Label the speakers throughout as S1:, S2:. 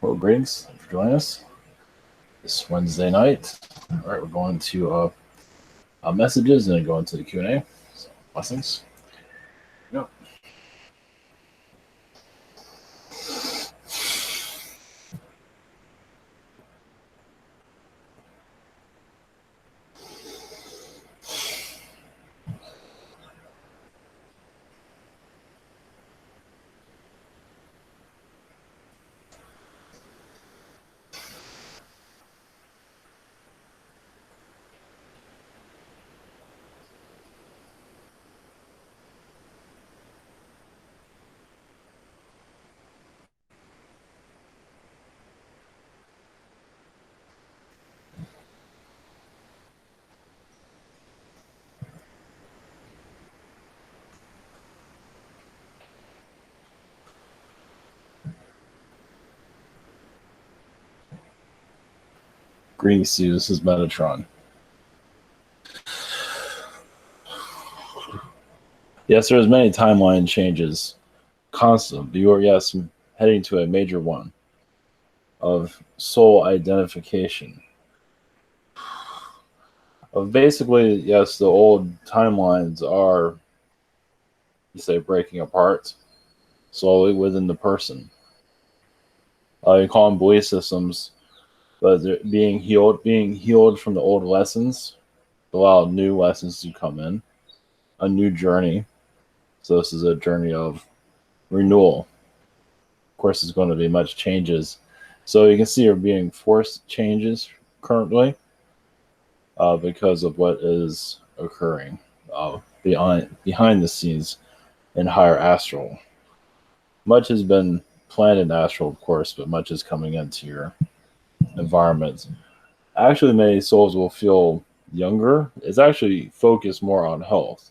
S1: Well, greetings. Thanks for joining us this Wednesday night. All right, we're going to messages and then go into the Q&A. So, blessings. Yep. Greetings to you. This is Metatron. Yes, there's many timeline changes. Constant. You are, yes, heading to a major one of soul identification. Of basically, yes, the old timelines are, you say, breaking apart slowly within the person. You call them belief systems, but they're being healed from the old lessons, allow new lessons to come in, a new journey. So this is a journey of renewal. Of course, there's going to be much changes. So you can see are being forced changes currently because of what is occurring behind the scenes in higher astral. Much has been planned in astral, of course, but much is coming into your environment. Actually, many souls will feel younger. It's actually focused more on health.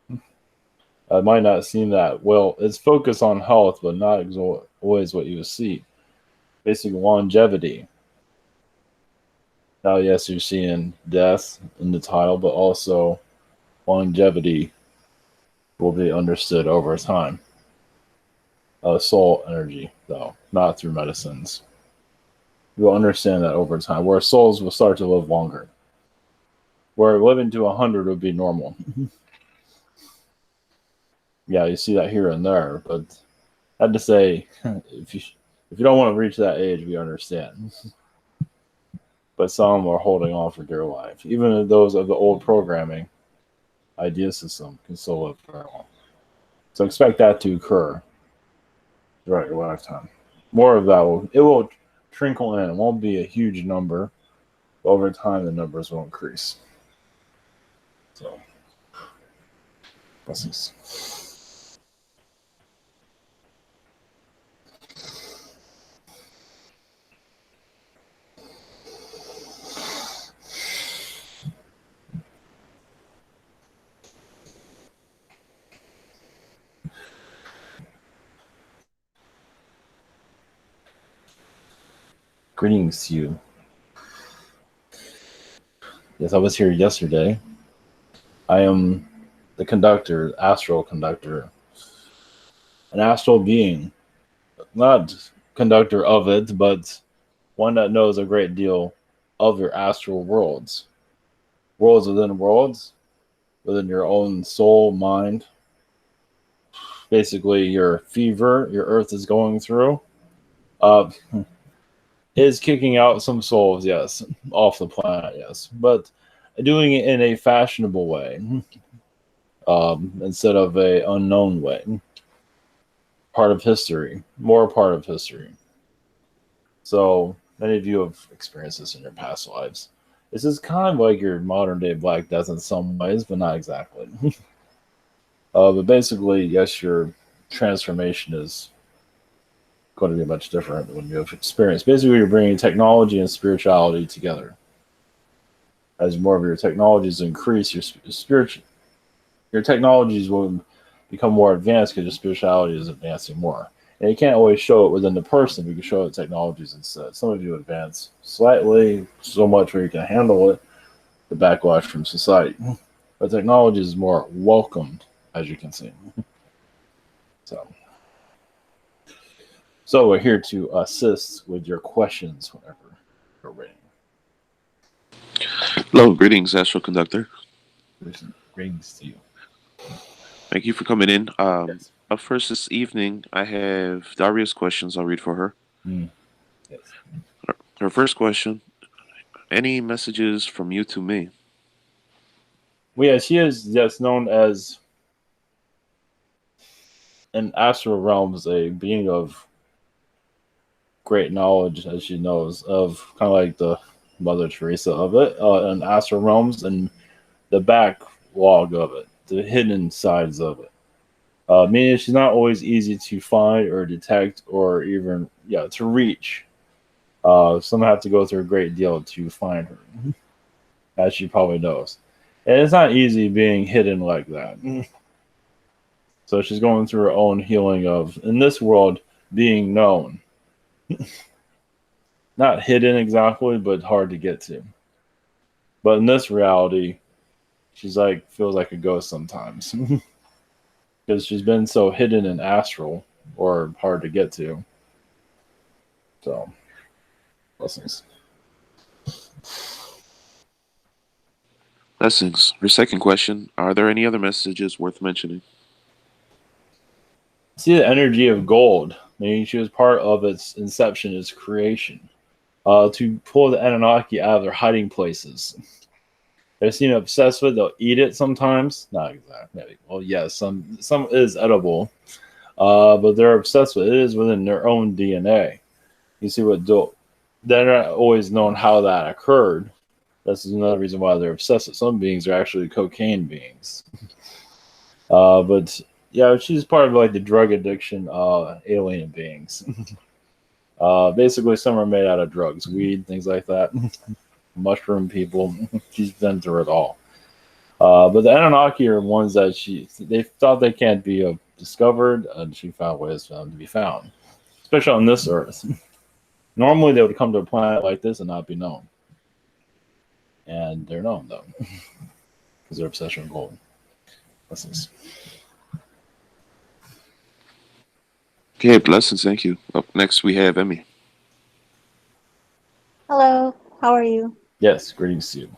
S1: It might not seem that well. It's focused on health, but not always what you see. Basically, longevity. Now, yes, you're seeing death in the title, but also longevity will be understood over time. Soul energy, though, not through medicines. You'll understand that over time, where souls will start to live longer. Where living to 100 would be normal. Yeah, you see that here and there, but I had to say, if you don't want to reach that age, we understand. But some are holding on for dear life. Even those of the old programming idea system can still live very long. So expect that to occur throughout your lifetime. More of that will trickle in. It won't be a huge number. But over time, the numbers will increase. So, blessings. Greetings to you. Yes, I was here yesterday. I am the conductor, astral conductor, an astral being, not conductor of it, but one that knows a great deal of your astral worlds, worlds, within your own soul, mind. Basically, your fever, your earth is going through, uh, is kicking out some souls, yes, off the planet, yes, but doing it in a fashionable way, instead of a unknown way. Part of history, more part of history. So many of you have experienced this in your past lives. This is kind of like your modern day Black Death in some ways, but not exactly. But basically, yes, your transformation is going to be much different when you have experience. Basically, you're bringing technology and spirituality together. As more of your technologies increase, your technologies will become more advanced because your spirituality is advancing more. And you can't always show it within the person. You can show it technologies instead. Some of you advance slightly, so much where you can handle it, the backlash from society. But technology is more welcomed, as you can see. So we're here to assist with your questions whenever you're ready.
S2: Hello, greetings, Astral Conductor.
S1: Greetings to you.
S2: Thank you for coming in.
S1: Yes.
S2: Up first this evening, I have Daria's questions. I'll read for her.
S1: Mm, yes.
S2: Her first question: any messages from you to me?
S1: Well, yeah, she is just known as in astral realms a being of great knowledge, as she knows, of kind of like the Mother Teresa of it, in astral realms and the backlog of it, the hidden sides of it. Meaning she's not always easy to find or detect or even to reach. Some have to go through a great deal to find her, as she probably knows. And it's not easy being hidden like that. So she's going through her own healing of, in this world, being known. Not hidden exactly, but hard to get to. But in this reality, she's like, feels like a ghost sometimes. Because she's been so hidden in astral or hard to get to. So, blessings.
S2: Blessings. Her second question: are there any other messages worth mentioning?
S1: See the energy of gold, meaning she was part of its inception, its creation, to pull the Anunnaki out of their hiding places. They're seen obsessed with. They'll eat it sometimes. Not exactly. Well, yes, some is edible, but they're obsessed with it. It is within their own DNA. You see what they're not always known how that occurred. This is another reason why they're obsessed with. Some beings are actually cocaine beings. But yeah, she's part of like the drug addiction alien beings. Basically, some are made out of drugs, weed, things like that. Mushroom people. She's been through it all. But the Anunnaki are ones that they thought they can't be discovered, and she found ways for them to be found, especially on this Earth. Normally, they would come to a planet like this and not be known, and they're known though because they're obsession with gold. Blessings.
S2: Okay, blessings. Thank you. Up next, we have Emmy.
S3: Hello, how are you?
S1: Yes, greetings to you.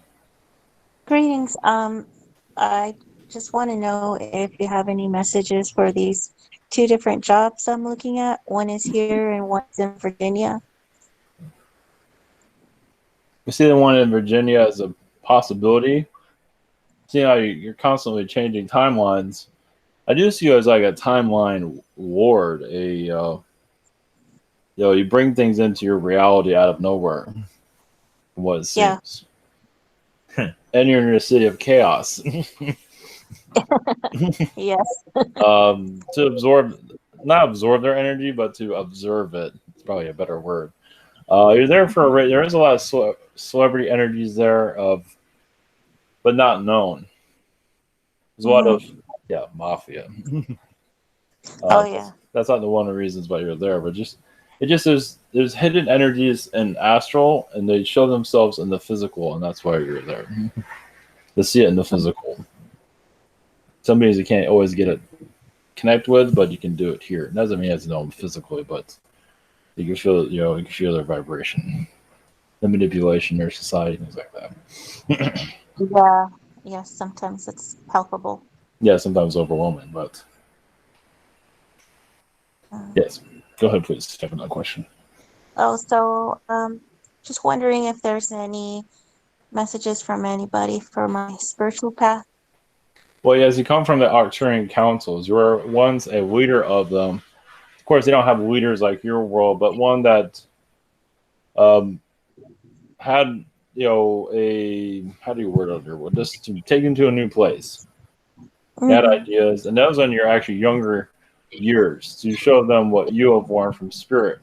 S3: Greetings. I just want to know if you have any messages for these two different jobs I'm looking at. One is here and one's in Virginia.
S1: We see the one in Virginia as a possibility. See how you're constantly changing timelines. I do see you as like a timeline ward. You bring things into your reality out of nowhere, from what it
S3: Yeah,
S1: seems. And you're in a city of chaos.
S3: yes.
S1: To absorb, not absorb their energy, but to observe it. It's probably a better word. You're there for there is a lot of celebrity energies there but not known. There's a lot of
S3: Hmm.
S1: mafia.
S3: Oh,
S1: That's
S3: yeah.
S1: not the one of the reasons why you're there, but just there's hidden energies in astral, and they show themselves in the physical, and that's why you're there to see it in the physical. Some beings you can't always get it connect with, but you can do it here. It doesn't mean you have to know them physically, but you can feel you can feel their vibration, the manipulation, their society, things like that.
S3: Yeah, yes, sometimes it's palpable.
S1: Yeah, sometimes overwhelming, but
S3: Um,
S1: yes. Go ahead, please. Check on that question.
S3: so, just wondering if there's any messages from anybody for my spiritual path.
S1: Well, yes, you come from the Arcturian councils. You were once a leader of them. Of course, they don't have leaders like your world, but one that um, had a how do you word it here? Well, just to take them to a new place. You had
S3: Mm-hmm.
S1: ideas, and that was on your actually younger years to show them what you have learned from spirit,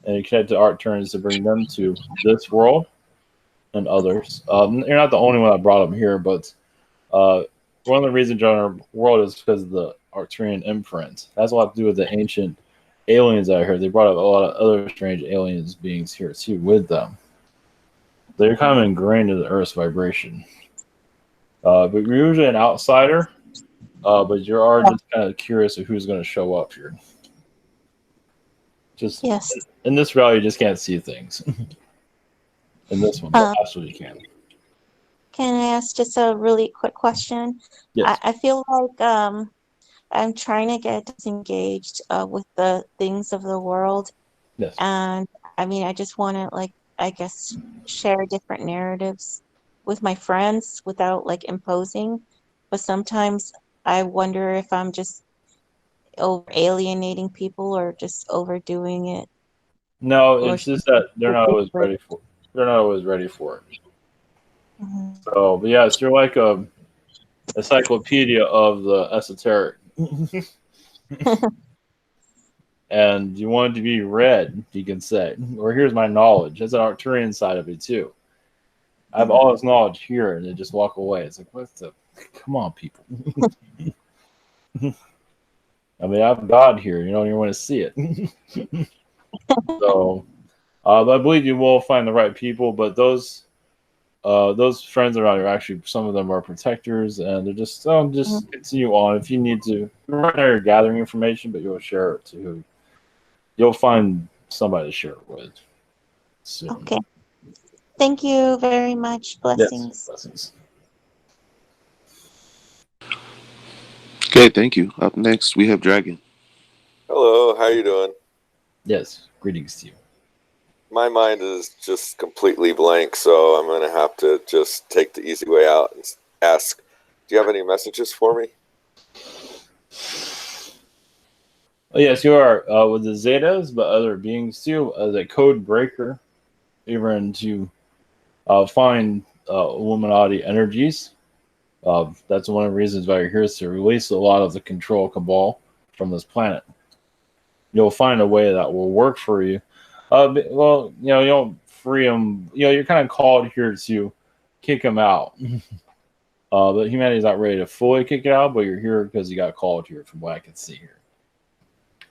S1: and you connect to Arcturians to bring them to this world and others. You're not the only one that brought them here, but uh, one of the reasons you're in our world is because of the Arcturian imprint. That's a lot to do with the ancient aliens out here. They brought up a lot of other strange aliens beings here too with them. They're kind of ingrained in the Earth's vibration. But you're usually an outsider, but you are just kind of curious of who's going to show up here. Just
S3: Yes.
S1: in this reality, you just can't see things. In this one, but absolutely can.
S3: Can I ask just a really quick question?
S1: Yes.
S3: I feel like I'm trying to get disengaged with the things of the world.
S1: Yes.
S3: And I mean, I just want to, like, I guess, share different narratives with my friends without like imposing. But sometimes I wonder if I'm just over alienating people or just overdoing it.
S1: No,
S3: Or
S1: it's just that they're not always ready for. They're not always ready for it.
S3: Mhm.
S1: So, but yes, you're like a encyclopedia of the esoteric. And you want it to be read, you can say, or here's my knowledge. There's an Arcturian side of it too. I have all this knowledge here, and they just walk away. It's like, what's the? Come on, people. I mean, I have God here. You don't even want to see it. So, but I believe you will find the right people. But those friends around you, actually, some of them are protectors, and they're just just continue on. If you need to, right now you're gathering information, but you'll share it to. You'll find somebody to share it with soon.
S3: Okay. Thank you very much.
S1: Yes,
S3: Blessings.
S1: blessings.
S2: Okay, thank you. Up next, we have Dragon.
S4: Hello, how you doing?
S1: Yes, greetings to you.
S4: My mind is just completely blank, so I'm going to have to just take the easy way out and ask, do you have any messages for me?
S1: Oh, yes, you are with the Zetas, but other beings too, as a code breaker, even to find Illuminati energies. That's one of the reasons why you're here, is to release a lot of the control cabal from this planet. You'll find a way that will work for you. Well, you don't free them. You're kind of called here to kick them out. But humanity's not ready to fully kick it out, but you're here because you got called here, from what I can see here.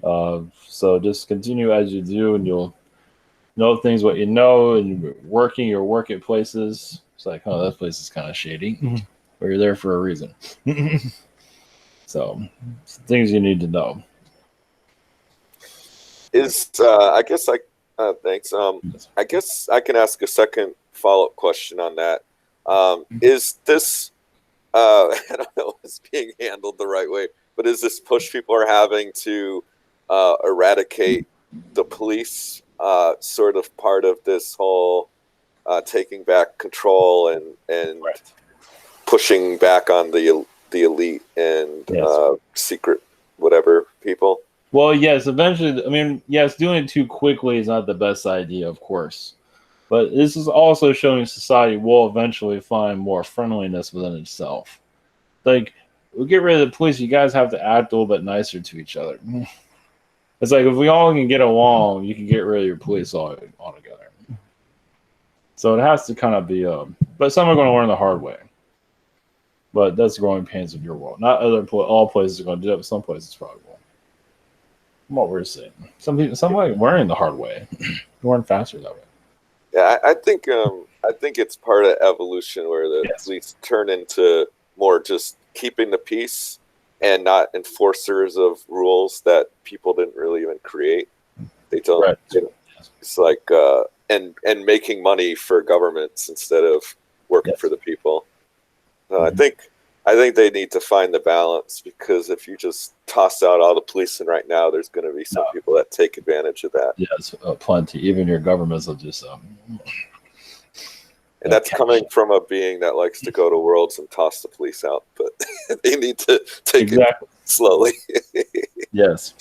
S1: So just continue as you do, and you'll know things what you know, and working your work at places. It's like, oh, that place is kind of shady, but you're there for a reason. So, things you need to know.
S4: I guess thanks. I guess I can ask a second follow-up question on that. Is this, I don't know if it's being handled the right way, but is this push people are having to eradicate the police sort of part of this whole taking back control and
S1: Right.
S4: pushing back on the elite and
S1: Yes.
S4: secret whatever people?
S1: Well, yes, eventually, I mean, yes, doing it too quickly is not the best idea, of course. But this is also showing society will eventually find more friendliness within itself. Like, we'll get rid of the police, you guys have to act a little bit nicer to each other. It's like, if we all can get along, you can get rid of your police altogether. So it has to kind of be, but some are going to learn the hard way. But that's the growing pains of your world. Not all places are going to do it, but some places probably will. From what we're seeing, some like learning the hard way, learn faster that way.
S4: Yeah, I think it's part of evolution where the police turn into more just keeping the peace and not enforcers of rules that people didn't really even create. They don't.
S1: Right.
S4: It's like and making money for governments instead of working for the people. I think they need to find the balance, because if you just toss out all the policing right now, there's going to be some people that take advantage of that.
S1: Yes, plenty. Even your governments will just.
S4: And that's coming from a being that likes to go to worlds and toss the police out, but they need to take it slowly.
S1: Yes.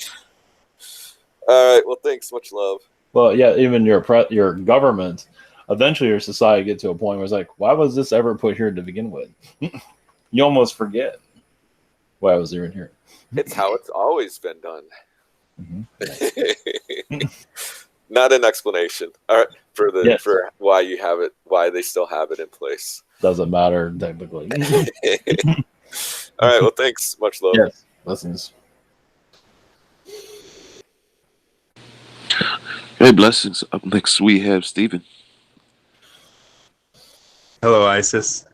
S4: All right. Well, thanks. Much love.
S1: Well, yeah. Even your government, eventually your society get to a point where it's like, why was this ever put here to begin with? You almost forget why I was even here.
S4: It's how it's always been done.
S1: Mm-hmm.
S4: Not an explanation. All right, for why you have it, why they still have it in place.
S1: Doesn't matter technically.
S4: All right. Well, thanks. Much love.
S1: Yes. Blessings.
S2: Hey, blessings. Up next, we have Stephen.
S5: Hello, Isis.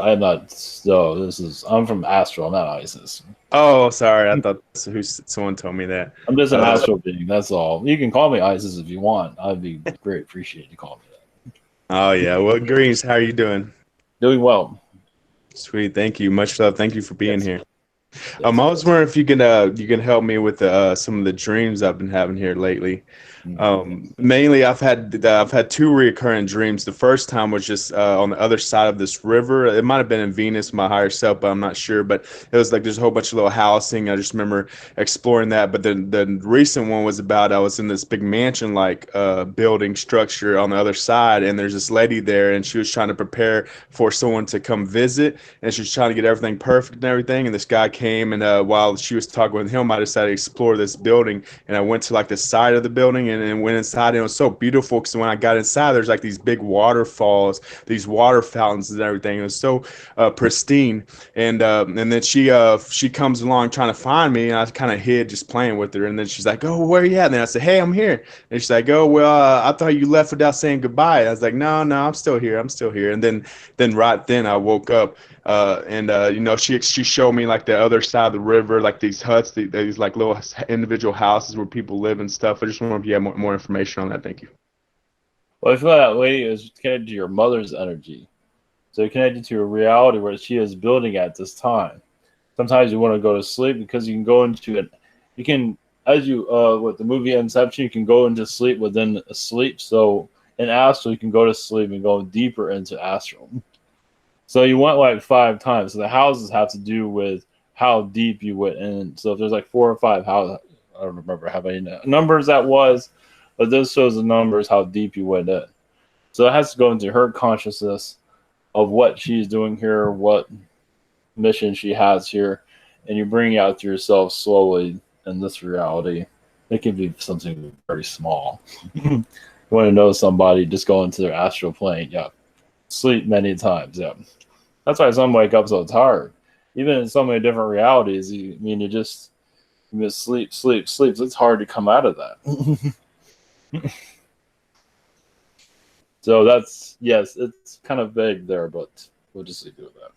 S1: I'm not. So I'm from Astral, not Isis.
S5: Oh, sorry. I thought someone told me that.
S1: I'm just an astral being. That's all. You can call me Isis if you want. I'd be great. Appreciate you calling me that.
S5: Oh yeah. Well, Greens, how are you doing?
S1: Doing well.
S5: Sweet. Thank you. Much love. Thank you for being
S1: Yes.
S5: here.
S1: Yes.
S5: I was wondering if you can help me with some of the dreams I've been having here lately. Mainly, I've had two recurring dreams. The first time was just on the other side of this river. It might have been in Venus, my higher self, but I'm not sure. But it was like there's a whole bunch of little housing. I just remember exploring that. But then the recent one was about I was in this big mansion like building structure on the other side, and there's this lady there, and she was trying to prepare for someone to come visit, and she was trying to get everything perfect and everything. And this guy came, and while she was talking with him, I decided to explore this building, and I went to like the side of the building and went inside, and it was so beautiful because when I got inside, there's like these big waterfalls, these water fountains and everything. It was so pristine, and then she comes along trying to find me, and I kind of hid, just playing with her, and then she's like, "Oh, where are you at?" And then I said, "Hey, I'm here," and she's like, "Oh, well, I thought you left without saying goodbye." I was like, "No, I'm still here, and then right then I woke up. She showed me like the other side of the river, like these huts, these like little individual houses where people live and stuff. I just wonder if you have more information on that. Thank you.
S1: Well, I feel that lady is connected to your mother's energy. So you're connected to a reality where she is building at this time. Sometimes you want to go to sleep because you can go into it. You can, as you, with the movie Inception, you can go into sleep within a sleep. So in Astral, you can go to sleep and go deeper into Astral. So you went like 5 times. So the houses have to do with how deep you went in. So if there's like 4 or 5 houses, I don't remember how many numbers that was, but this shows the numbers how deep you went in. So it has to go into her consciousness of what she's doing here, what mission she has here, and you bring it out to yourself slowly in this reality. It can be something very small. You want to know somebody, just go into their astral plane. Yeah. Sleep many times. Yeah. That's why some wake up so tired. Even in so many different realities, you just sleep. It's hard to come out of that. So that's, yes, it's kind of vague there, but we'll just leave it with that.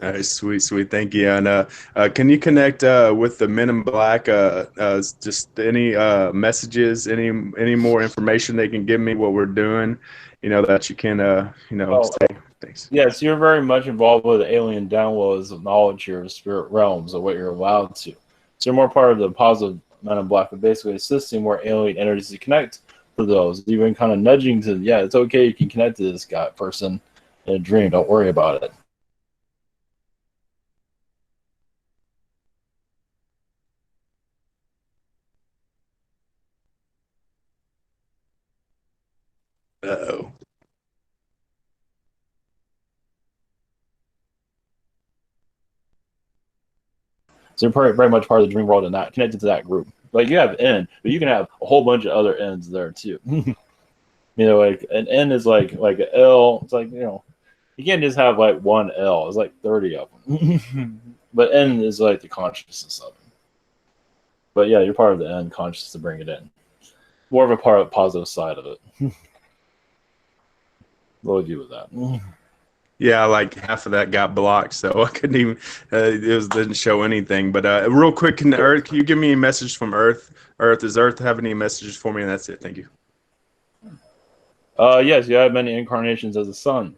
S5: All right, sweet. Thank you. And can you connect with the Men in Black? Just any messages, any more information they can give me what we're doing, that you can, say. Thanks.
S1: Yes, you're very much involved with alien downloads of knowledge here, spirit realms, of what you're allowed to. So you're more part of the positive Men in Black, but basically assisting more alien energies to connect to those. Even kind of nudging to, yeah, it's okay, you can connect to this person in a dream. Don't worry about it.
S5: Uh-oh.
S1: So you're very much part of the dream world and not connected to that group. Like you have N, but you can have a whole bunch of other N's there too. Like an N is like an L. It's like, you can't just have like one L. It's like 30 of them. But N is like the consciousness of it. But yeah, you're part of the N consciousness to bring it in. More of a part of the positive side of it. What would you with that?
S5: Yeah, like half of that got blocked, so I couldn't even. Didn't show anything. But real quick, can you give me a message from Earth? Does Earth have any messages for me? And that's it. Thank you.
S1: Yes, you have many incarnations as a sun,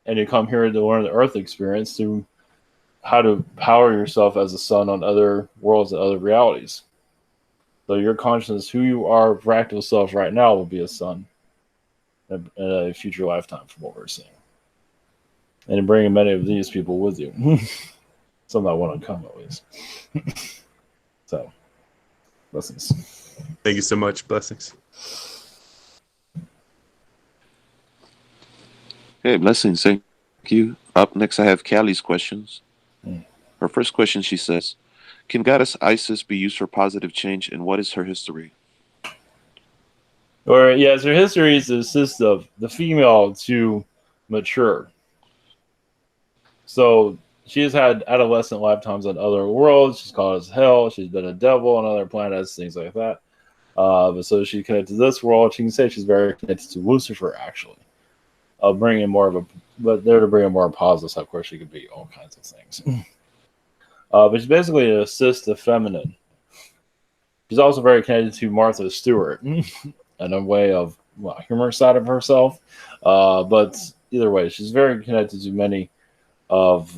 S1: and you come here to learn the Earth experience through how to power yourself as a sun on other worlds and other realities. So your consciousness, who you are, fractal self right now, will be a sun in a future lifetime, from what we're seeing, and bringing many of these people with you. Some that want to come, at least. So, blessings.
S5: Thank you so much. Blessings.
S2: Hey, blessings. Thank you. Up next, I have Callie's questions. Her first question, she says, can Goddess Isis be used for positive change, and what is her history?
S1: Or yes, her history is to assist of the female to mature. So she has had adolescent lifetimes on other worlds. She's called as hell. She's been a devil on other planets, things like that. But so she connected to this world. She can say she's very connected to Lucifer, actually. bring in more of a, but they're to bring in more positive. So of course, she could be all kinds of things. But she's basically to assist the feminine. She's also very connected to Martha Stewart in a way of humor side of herself. But either way, she's very connected to many of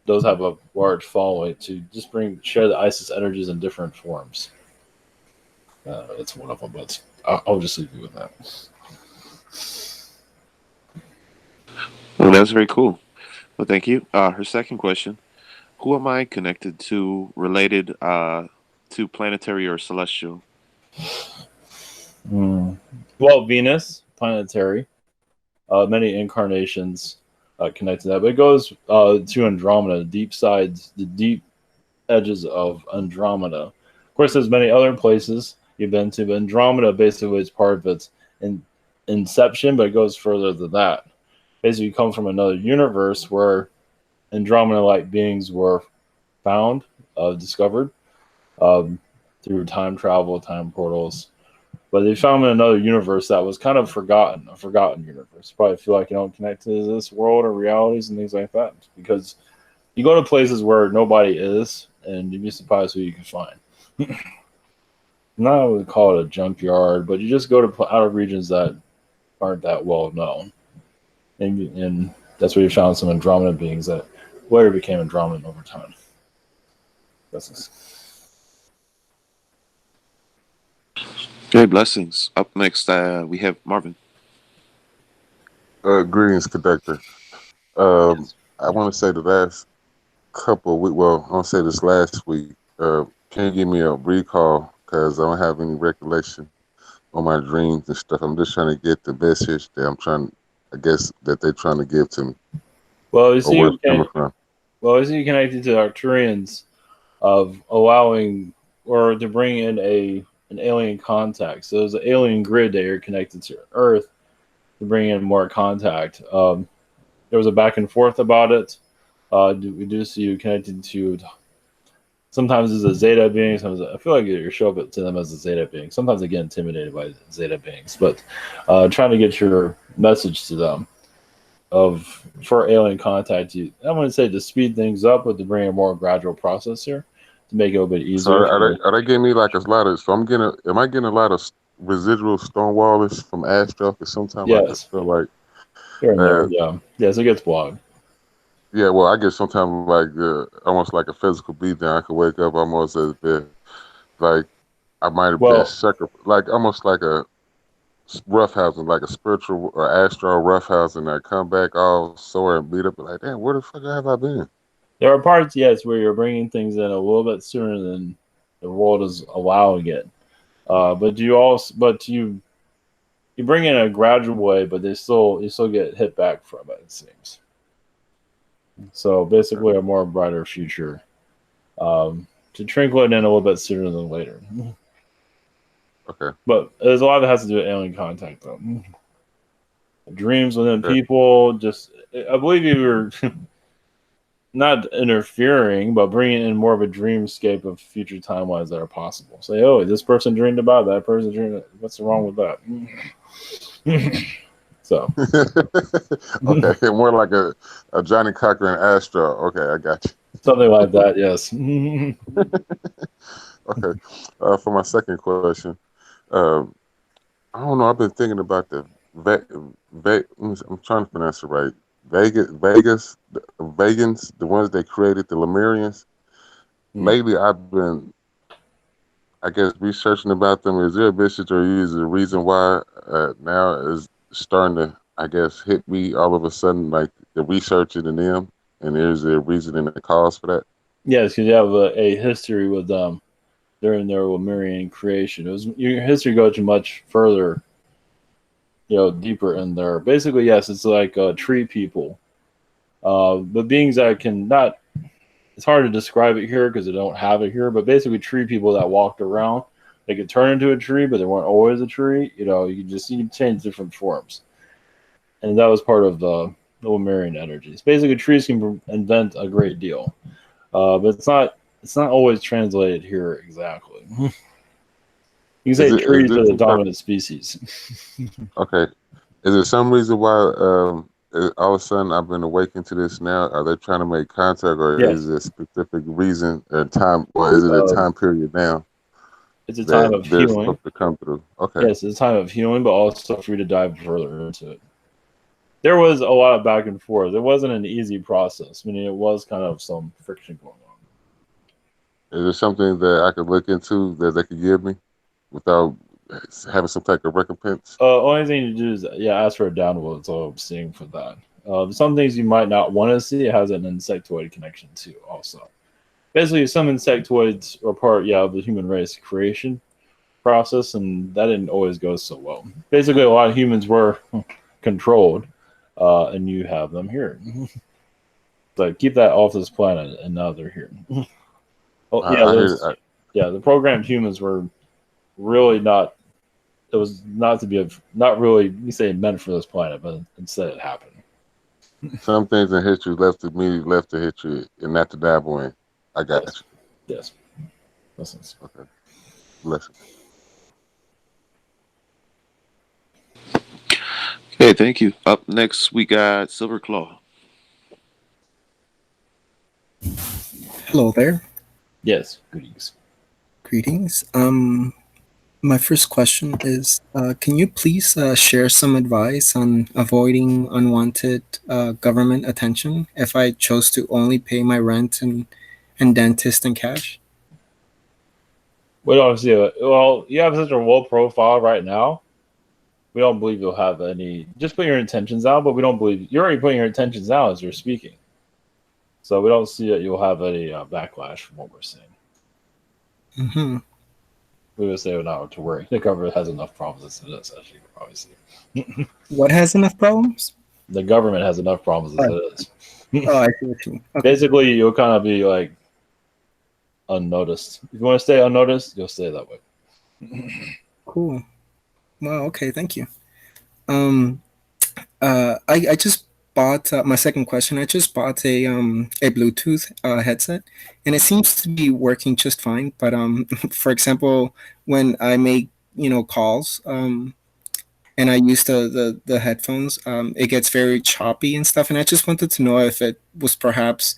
S1: those have a large following to just share the Isis energies in different forms. That's one of them, but I'll just leave you with that.
S2: Well, that's very cool. Well, thank you. Her second question: who am I connected to, related to planetary or celestial?
S1: Well, Venus, planetary, many incarnations connected to that, but it goes to Andromeda, the deep edges of Andromeda. Of course, there's many other places you've been to, but Andromeda basically is part of its inception, but it goes further than that. Basically, you come from another universe where Andromeda-like beings were found, discovered through time travel, time portals. But they found in another universe that was kind of forgotten, a forgotten universe. Probably feel like you don't connect to this world or realities and things like that because you go to places where nobody is, and you'd be surprised who you can find. Not I would call it a junkyard, but you just go to out of regions that aren't that well known, and that's where you found some Andromeda beings that later became Andromedan over time.
S2: Okay, blessings. Up next, we have Marvin.
S6: Greetings, Conductor. I want to say the last couple of weeks, well, I want to say this last week, can you give me a recall? Because I don't have any recollection on my dreams and stuff. I'm just trying to get the message that that they're trying to give to me.
S1: Well, you see,
S6: you connected
S1: to the Arcturians of allowing or to bring in an alien contact. So there's an alien grid that you're connected to Earth to bring in more contact. There was a back and forth about it. We do see you connected to. Sometimes it's a Zeta being. Sometimes I feel like you show up to them as a Zeta being. Sometimes I get intimidated by Zeta beings, but trying to get your message to them for alien contact. I wouldn't say to speed things up, but to bring a more gradual process here to make it a little bit easier.
S6: So are they giving me like a lot of? So am I getting a lot of residual stonewallers from Astral? Because sometimes I just feel like.
S1: Yes, it gets blocked.
S6: Yeah, well, I get sometimes like almost like a physical beatdown. I could wake up almost as if like I might have been like almost like a roughhousing, like a spiritual or astral roughhousing. I come back all sore and beat up, like, damn, where the fuck have I been?
S1: There are parts, yes, where you're bringing things in a little bit sooner than the world is allowing it. But you bring in a gradual way, but you still get hit back from it seems. So basically, a more brighter future to trickle it in a little bit sooner than later.
S6: Okay.
S1: But there's a lot that has to do with alien contact, though. Dreams within people. I believe you were not interfering, but bringing in more of a dreamscape of future timelines that are possible. Say, oh, this person dreamed about that person dreamed. What's wrong with that? So,
S6: okay, more like a Johnny Cochran Astral. Okay, I got you.
S1: Something like that, yes.
S6: Okay, for my second question, I don't know. I've been thinking about the I'm trying to pronounce it right. Vegans, the ones they created, the Lemurians. Lately, I've been, I guess, researching about them. Is there a message or is there a reason why now is starting to, I guess, hit me all of a sudden, like the research into them, and there's a reason and a cause for that?
S1: Yes, because you have a history with them during their Lemurian creation. Your history goes to much further, deeper in there. Basically, yes, it's like tree people, but beings that can not. It's hard to describe it here because they don't have it here. But basically, tree people that walked around, they could turn into a tree, but they weren't always a tree. You can change different forms, and that was part of the Lemurian energies. Basically, trees can invent a great deal, but it's not always translated here exactly. You can say trees are the dominant species.
S6: Okay. Is there some reason why all of a sudden I've been awakened to this now? Are they trying to make contact, or
S1: Yes.
S6: is it a specific reason or time, or is it a time period now
S1: It's a time
S6: that
S1: of
S6: they're
S1: healing.
S6: supposed to come through? Okay.
S1: Yes, it's a time of healing, but also for you to dive further into it. There was a lot of back and forth. It wasn't an easy process. I mean, it was kind of some friction going on.
S6: Is there something that I could look into that they could give me without having some type of recompense?
S1: Only thing to do is ask for a download. That's all I'm seeing for that. Some things you might not want to see. It has an insectoid connection too. Also, basically, some insectoids are part of the human race creation process, and that didn't always go so well. Basically, a lot of humans were controlled, and you have them here. But keep that off this planet, and now they're here. The programmed humans were really not. It was not to be not really you say meant for this planet, but instead it happened.
S6: Some things in history left to history and not to dabble in. I got
S1: Yes.
S6: you.
S1: Yes. Blessings.
S6: Okay. Blessings.
S2: Okay, thank you. Up next, we got Silver Claw.
S7: Hello there.
S1: Yes. Greetings.
S7: Greetings. My first question is, can you please share some advice on avoiding unwanted government attention if I chose to only pay my rent and dentist in cash?
S1: We obviously, you have such a low profile right now. We don't believe you'll have any. Just put your intentions out, but we don't believe you're already putting your intentions out as you're speaking. So we don't see that you'll have any backlash from what we're saying.
S7: Mm-hmm.
S1: We would say not to worry. The government has enough problems as it is, as you can probably see.
S7: What has enough problems?
S1: The government has enough problems as it is.
S7: Oh, I see what you mean. Okay.
S1: Basically, you'll kind of be like unnoticed. If you want to stay unnoticed, you'll stay that way.
S7: Cool. Well, okay, thank you. I just bought my second question. I just bought a Bluetooth headset, and it seems to be working just fine. But for example, when I make calls and I use the headphones, it gets very choppy and stuff. And I just wanted to know if it was perhaps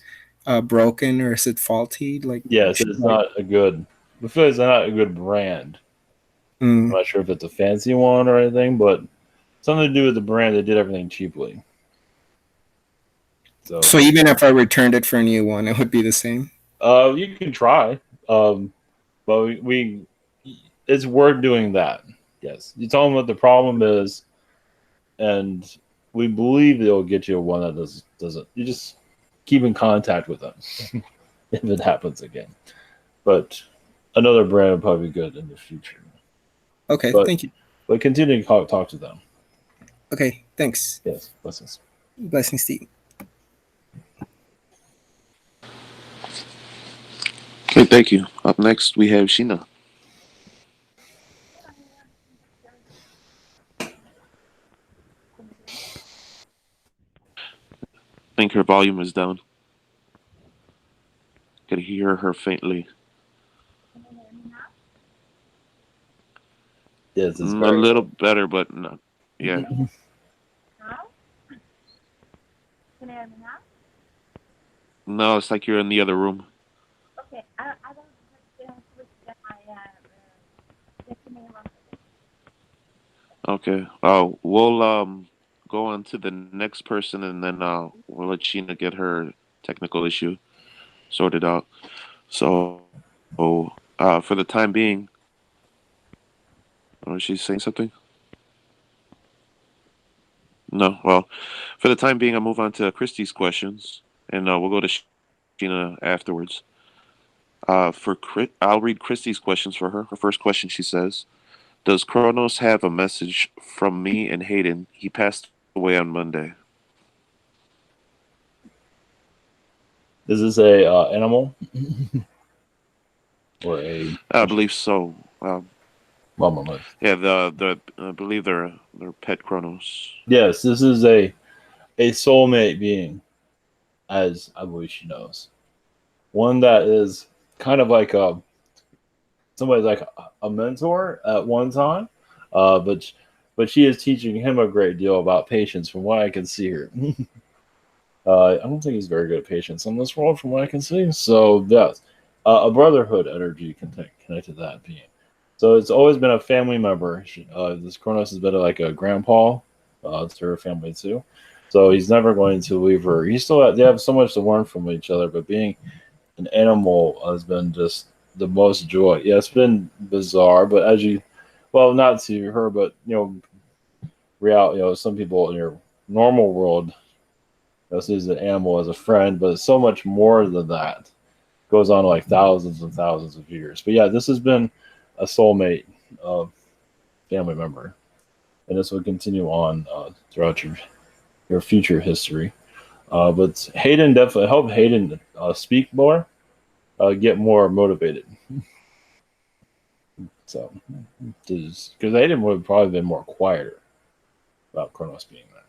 S7: broken or is it faulty? Like,
S1: yes, it's not a good. We feel it's not a good brand. I'm not sure if it's a fancy one or anything, but something to do with the brand. They did everything cheaply.
S7: So even if I returned it for a new one, it would be the same.
S1: You can try, but it's worth doing that. Yes, you tell them what the problem is, and we believe they'll get you one that doesn't. You just keep in contact with them if it happens again. But another brand would probably be good in the future.
S7: Okay, thank you.
S1: But continue to talk to them.
S7: Okay, thanks.
S1: Yes, blessings.
S7: Blessings, Steve.
S2: Okay, thank you. Up next, we have Sheena. I think her volume is down. Could hear her faintly.
S1: Yes, it's
S2: a little better, but no. Yeah.
S8: Now? Can you hear me now?
S2: No, it's like you're in the other room.
S8: Okay, I don't switch my
S2: Okay. We'll go on to the next person, and then we'll let Sheena get her technical issue sorted out. So, for the time being, is she saying something? No. Well, for the time being, I'll move on to Christy's questions, and we'll go to Sheena afterwards. I'll read Christy's questions for her. Her first question, she says, "Does Kronos have a message from me and Hayden? He passed away on Monday."
S1: Is this a animal or a?
S2: I believe so.
S1: Moment.
S2: Yeah, I believe they're pet Kronos.
S1: Yes, this is a soulmate being, as I believe she knows. One that is kind of like somebody like a mentor at one time, but but she is teaching him a great deal about patience, from what I can see here. I don't think he's very good at patience on this world, from what I can see. So yes, a brotherhood energy connected to that being. So it's always been a family member. This Kronos has been like a grandpa to her family too. So he's never going to leave her. They have so much to learn from each other, but being an animal has been just the most joy. Yeah, it's been bizarre, but well, not to her, but some people in your normal world, sees an animal as a friend, but it's so much more than that. It goes on like thousands and thousands of years. But yeah, this has been a soulmate family member, and this will continue on throughout your future history. But Hayden definitely help Hayden speak more, get more motivated. So, because Hayden would have probably been more quieter about Kronos being there.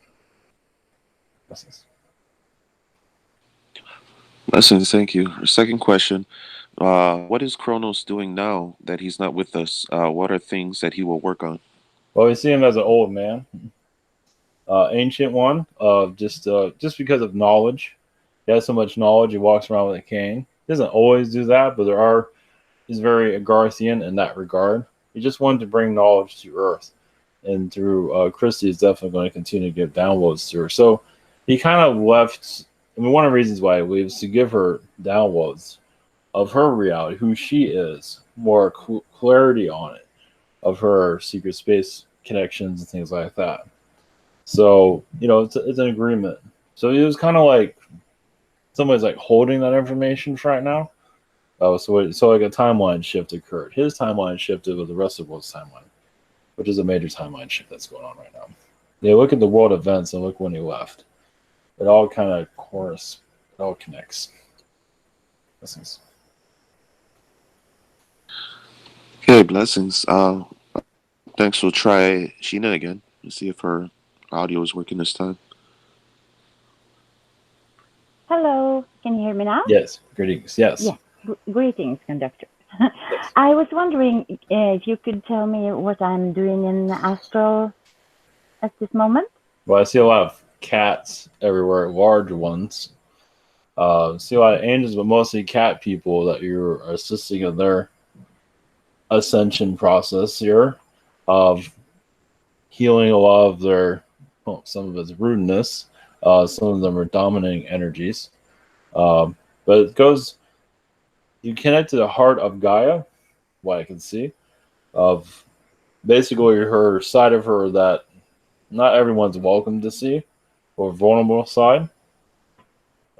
S2: Blessings, thank you. Second question. What is Kronos doing now that he's not with us? What are things that he will work on?
S1: Well, we see him as an old man, ancient one, just because of knowledge. He has so much knowledge, he walks around with a cane. He doesn't always do that, but he's very Agarthian in that regard. He just wanted to bring knowledge to Earth. And through Christy is definitely going to continue to give downloads to her. So he kind of left. I mean, one of the reasons why he leaves is to give her downloads of her reality, who she is, more clarity on it, of her secret space connections and things like that. So it's an agreement. So he was kind of like somebody's like holding that information for right now. So like a timeline shift occurred. His timeline shifted with the rest of the world's timeline, which is a major timeline shift that's going on right now. Yeah, look at the world events and look when he left. It all kind of it all connects. Blessings.
S2: Okay, blessings. Thanks. We'll try Sheena again and see if her audio is working this time.
S8: Hello, can you hear me now?
S1: Yes, greetings. Yes.
S8: Yeah, greetings, Conductor.
S1: Yes.
S8: I was wondering if you could tell me what I'm doing in Astral at this moment.
S1: Well, I see a lot of cats everywhere, large ones. See a lot of angels, but mostly cat people that you're assisting in their ascension process here of healing a lot of their, some of its rudeness. Some of them are dominating energies. But it goes, you connect to the heart of Gaia, what I can see, of basically her side of her that not everyone's welcome to see, or vulnerable side.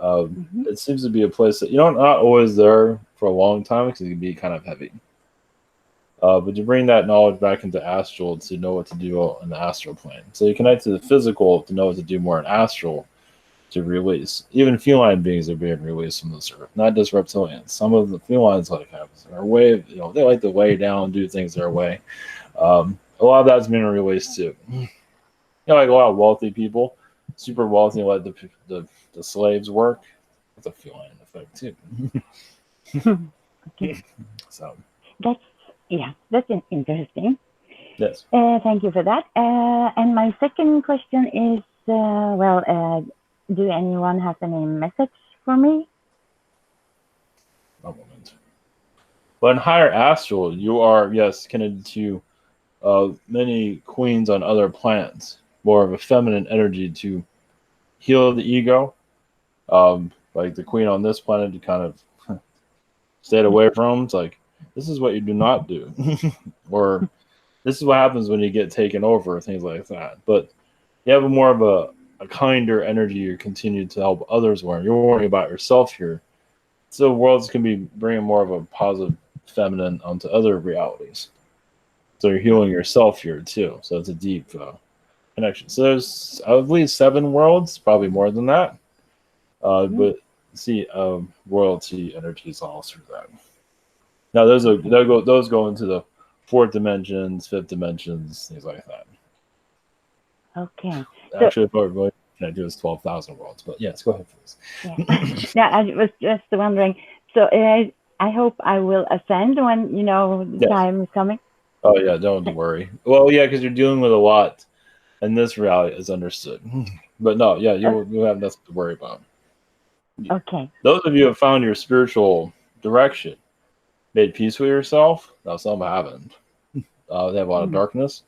S1: It seems to be a place that not always there for a long time because it can be kind of heavy. But you bring that knowledge back into astral to know what to do in the astral plane. So you connect to the physical to know what to do more in astral to release. Even feline beings are being released from this earth, not just reptilians. Some of the felines are way, they like to lay down and do things their way. A lot of that's being released too. Like a lot of wealthy people, super wealthy, let the slaves work. That's a feline effect too.
S8: Okay.
S1: So
S8: that's interesting.
S1: yes.
S8: Thank you for that. And my second question is, do anyone have any message for me?
S1: A moment. But in higher astral, you are connected to many queens on other planets. More of a feminine energy to heal the ego. Like the queen on this planet, to kind of stayed away from. It's like, this is what you do not do, or this is what happens when you get taken over, things like that. But you have more of a kinder energy. You continue to help others learn. You're worrying about yourself here. So worlds can be bringing more of a positive feminine onto other realities. So you're healing yourself here too. So it's a deep connection. So there's, I believe, 7 worlds, probably more than that. But see, royalty energies all through that. Now those go into the 4th dimensions, 5th dimensions, things like that.
S8: Okay.
S1: Actually, if I really can I do is 12,000 worlds, but yes, go ahead, please.
S8: Yeah, I was just wondering. So I hope I will ascend when the time is coming.
S1: Oh yeah, don't worry. Well, yeah, because you're dealing with a lot, and this reality is understood. But no, yeah, you have nothing to worry about.
S8: Okay.
S1: Those of you who have found your spiritual direction, made peace with yourself. Now some haven't. They have a lot of darkness.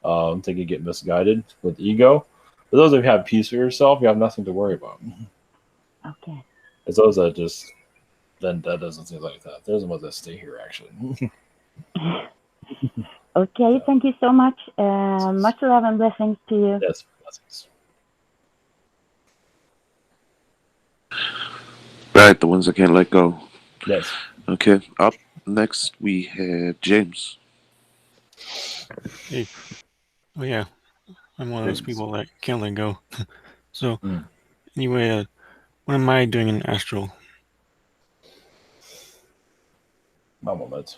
S1: They can get misguided with ego. But those of you who have peace with yourself, you have nothing to worry about.
S8: Okay.
S1: It's those that just vendettas and things like that. There's the ones that stay here actually.
S8: Okay. Thank you so much. Much love and blessings to you.
S1: Yes, blessings.
S2: Right, the ones that can't let go.
S1: Yes.
S2: Okay, up next we have James.
S9: Hey. Oh yeah, I'm one of those people that can't let go. So anyway, what am I doing in Astral?
S1: One moment.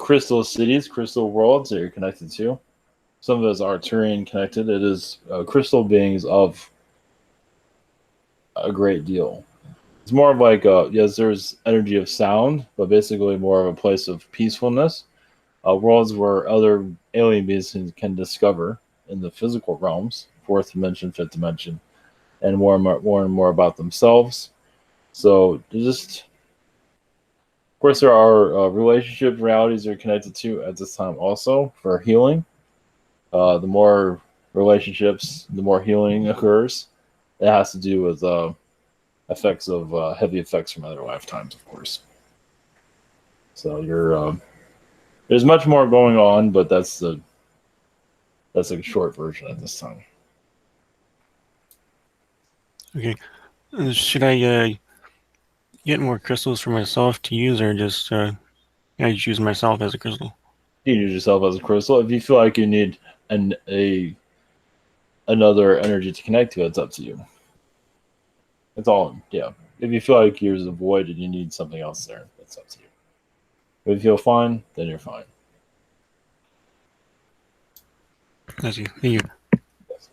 S1: Crystal cities, crystal worlds that you're connected to. Some of it is Arcturian connected. It is crystal beings of a great deal. It's more of like, yes, there's energy of sound, but basically more of a place of peacefulness. Worlds where other alien beings can discover in the physical realms, fourth dimension, fifth dimension, and more and more about themselves. So just, of course, there are relationship realities you're connected to at this time also for healing. The more relationships, the more healing occurs. It has to do with effects of heavy effects from other lifetimes, of course. So you're there's much more going on, but that's a short version at this time.
S9: Okay, should I get more crystals for myself to use, or just I just use myself as a crystal?
S1: You use yourself as a crystal. If you feel like you need another energy to connect to, it's up to you. It's all, yeah. If you feel like yours is a void and you need something else there, it's up to you. If you feel fine, then you're fine.
S9: Thank you. Thank you.
S1: Yes.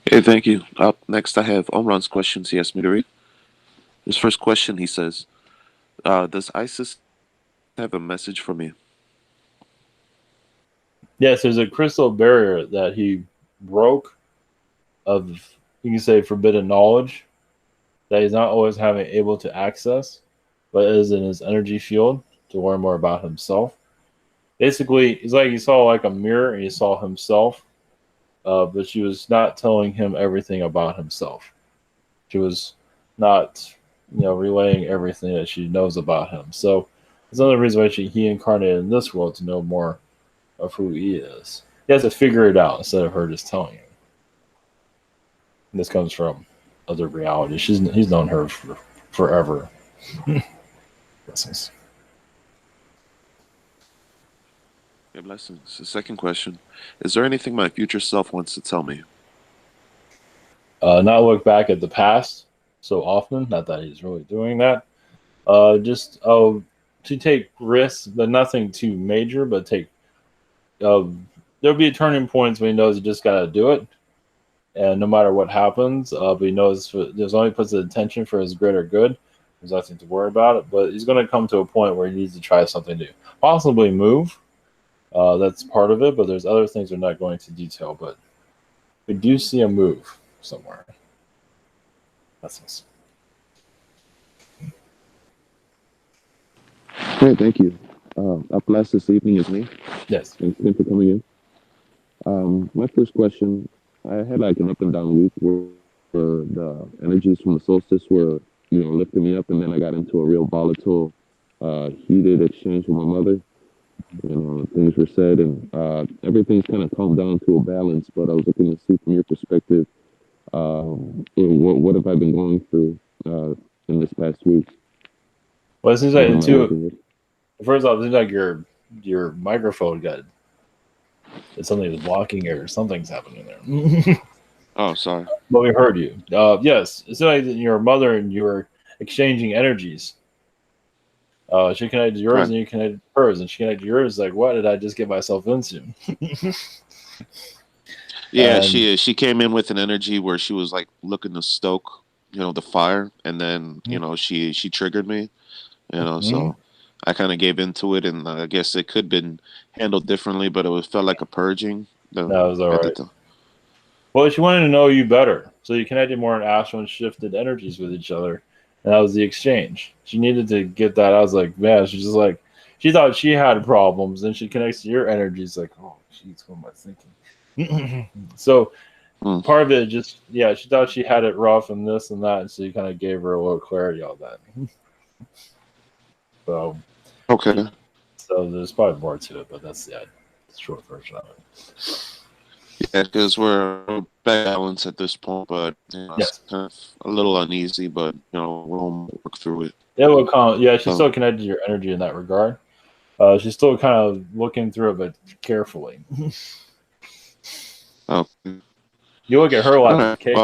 S2: Hey, thank you. Up next, I have Omran's questions he asked me to read. His first question, he says, does ISIS have a message for me?
S1: Yes, there's a crystal barrier that he broke of, you can say, forbidden knowledge that he's not always having able to access, but is in his energy field to learn more about himself. Basically, it's like he saw like a mirror and he saw himself, but she was not telling him everything about himself. She was not, relaying everything that she knows about him. So it's another reason why he incarnated in this world to know more of who he is. He has to figure it out instead of her just telling him. And this comes from other reality. He's known her for forever. Blessings.
S2: Yeah, blessings. The second question, is there anything my future self wants to tell me?
S1: Not look back at the past so often. Not that he's really doing that. Just to take risks, but nothing too major. But take there'll be turning points when he knows he just gotta do it, and no matter what happens, but he knows there's only puts the intention for his greater good. There's nothing to worry about it. But he's going to come to a point where he needs to try something new, possibly move. That's part of it, but there's other things we're not going to detail. But we do see a move somewhere. That's nice.
S10: Great, thank you. Up last this evening is me.
S1: Yes.
S10: Thanks again for coming in. My first question, I had like an up and down week where the energies from the solstice were, lifting me up, and then I got into a real volatile, heated exchange with my mother. Things were said, and everything's kind of calmed down to a balance. But I was looking to see from your perspective, what have I been going through in this past week?
S1: Well, it seems like first off, it seems like your microphone got something is blocking it or something's happening there.
S2: Oh, sorry.
S1: But we heard you. Yes, it's like your mother and you were exchanging energies. She connected yours, right, and you connected hers, and she connected yours. Like, what did I just get myself into?
S2: Yeah, and she came in with an energy where she was like looking to stoke, the fire, and then she triggered me, so I kind of gave into it, and I guess it could have been handled differently, but felt like a purging.
S1: That was all
S2: at the
S1: right.
S2: time.
S1: Well, she wanted to know you better, so you connected more in astral and shifted energies with each other, and that was the exchange. She needed to get that. I was like, man, she's just like, she thought she had problems, and she connects to your energies, like, oh, jeez, what am I thinking? So part of it just, yeah, she thought she had it rough and this and that, and so you kind of gave her a little clarity on that. So
S2: okay.
S1: So there's probably more to it, but that's the short version of it.
S2: Yeah, because we're balanced at this point, but it's kind of a little uneasy, but we'll work through it.
S1: It will come. Yeah, she's still connected to your energy in that regard. She's still kind of looking through it, but carefully.
S2: Okay.
S1: You look at her like a cake.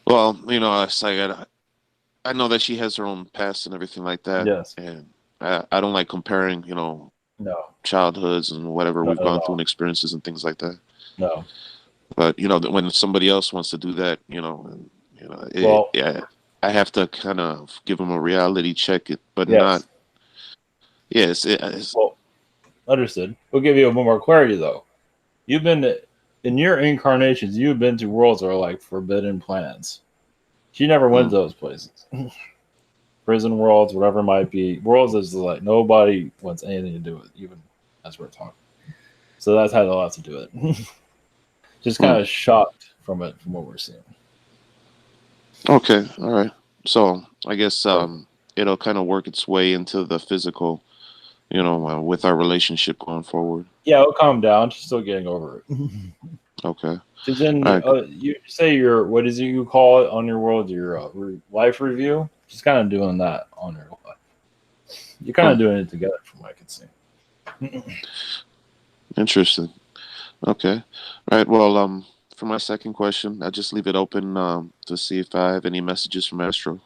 S2: Well, I know that she has her own past and everything like that.
S1: Yes.
S2: And I don't like comparing,
S1: No.
S2: childhoods and whatever we've gone through and experiences and things like that.
S1: No.
S2: But when somebody else wants to do that, I have to kind of give them a reality check, but not. Yes.
S1: Well, understood. We'll give you a little more clarity though. You've been in your incarnations. You've been to worlds that are like forbidden planets. She never went to those places. Prison worlds, whatever it might be. Worlds is like nobody wants anything to do with, even as we're talking. So that's had a lot to do with it. Just kind of shocked from it, from what we're seeing.
S2: Okay, all right. So I guess it'll kind of work its way into the physical, with our relationship going forward.
S1: Yeah, it'll calm down. She's still getting over it.
S2: Okay.
S1: She's in. You say your, what is it you call it on your world? Your life review. She's kind of doing that on her life. You're kind of doing it together, from what I can see.
S2: Interesting. Okay. All right. Well, for my second question, I'll just leave it open to see if I have any messages from Astral.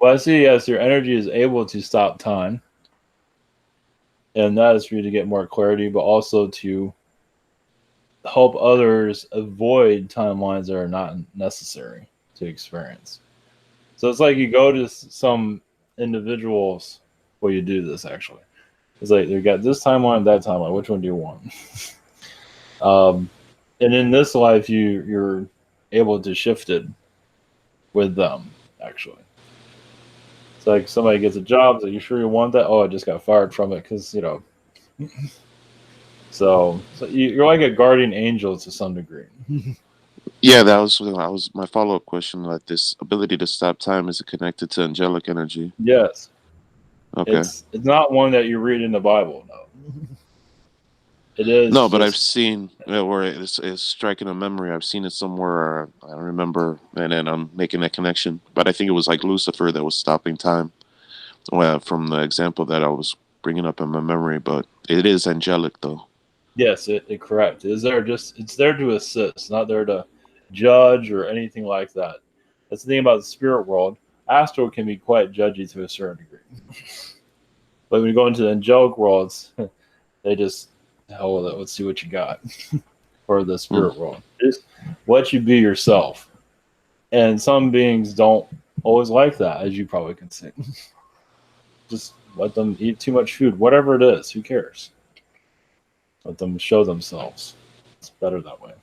S1: Well, I see. Yes, your energy is able to stop time, and that is for you to get more clarity, but also to help others avoid timelines that are not necessary to experience. So it's like you go to some individuals. Well, you do this actually. It's like you got this timeline, that timeline. Which one do you want? And in this life, you're able to shift it with them. Actually, it's like somebody gets a job. Like, you sure you want that? Oh, I just got fired from it because So you're like a guardian angel to some degree.
S2: Yeah, that was my follow-up question. Like, this ability to stop time, is it connected to angelic energy?
S1: Yes.
S2: Okay.
S1: It's not one that you read in the Bible. No. It is.
S2: No, but I've seen where it's striking a memory. I've seen it somewhere. I don't remember, and then I'm making that connection. But I think it was like Lucifer that was stopping time. Well, from the example that I was bringing up in my memory, but it is angelic though.
S1: Yes, it correct. It's there to assist, not there to judge or anything like that. That's the thing about the spirit world. Astral can be quite judgy to a certain degree. But when you go into the angelic worlds, they just, hell with it, let's see what you got. For the spirit world. Just let you be yourself. And some beings don't always like that, as you probably can see. Just let them eat too much food, whatever it is, who cares? Let them show themselves. It's better that way.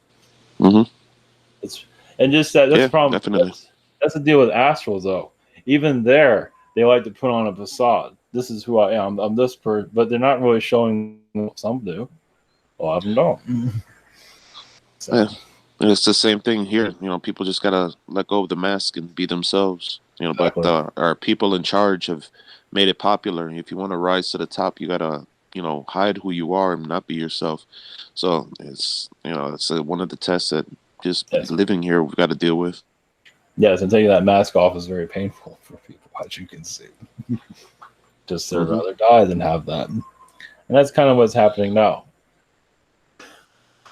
S1: It's and just that's the problem.
S2: Definitely.
S1: That's the deal with astrals, though. Even there, they like to put on a facade. This is who I am. I'm this person, but they're not really showing. Some do. A lot of them don't. So.
S2: Yeah, and it's the same thing here. People just gotta let go of the mask and be themselves.
S1: Exactly.
S2: But our people in charge have made it popular. If you want to rise to the top, you gotta hide who you are and not be yourself. So it's it's one of the tests that just living here we've got to deal with.
S1: Yes, and taking that mask off is very painful for people, as you can see. Just they'd rather die than have that. And that's kind of what's happening now.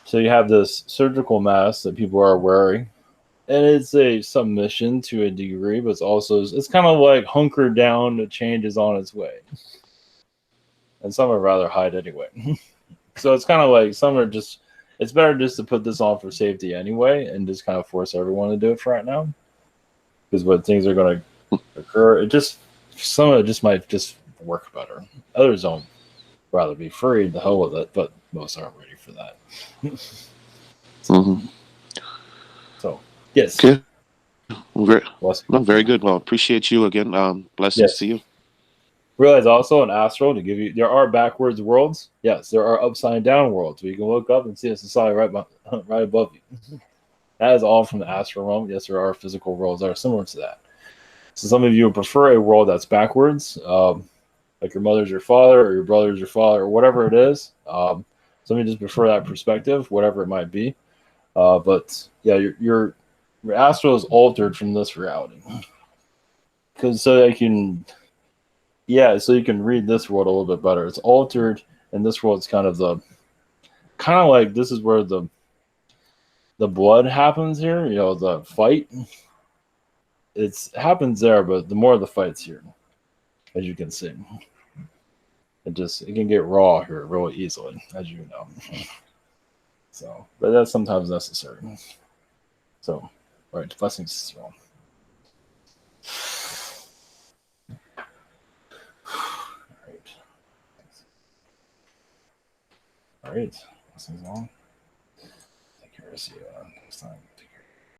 S1: So you have this surgical mask that people are wearing, and it's a submission to a degree, but it's kind of like hunker down, the change is on its way. And some would rather hide anyway. So it's kind of like some are just, it's better just to put this on for safety anyway, and just kind of force everyone to do it for right now. Because when things are going to occur, it just some of it just might just work better. Others don't rather be free. The hell with it, but most aren't ready for that.
S2: Mm-hmm.
S1: So yes,
S2: Okay. Very,
S1: blessings.
S2: no, very good. Well, appreciate you again. Blessings
S1: Yes.
S2: to you.
S1: Realize also in Astral to give you there are backwards worlds. Yes, there are upside down worlds where you can look up and see a society right above you. That is all from the astral realm. Yes, there are physical worlds that are similar to that. So some of you would prefer a world that's backwards, like your mother's your father or your brother's your father or whatever it is. Some of you just prefer that perspective, whatever it might be. But yeah, your astral is altered from this reality because so you can read this world a little bit better. It's altered, and this world's kind of like this is where the blood happens here. You know, the fight. It happens there, but the more the fight's here, as you can see, it can get raw here really easily, as you know. So, but that's sometimes necessary. So, all right, blessings as well. All right, all right, blessings all. Take care. See you next time.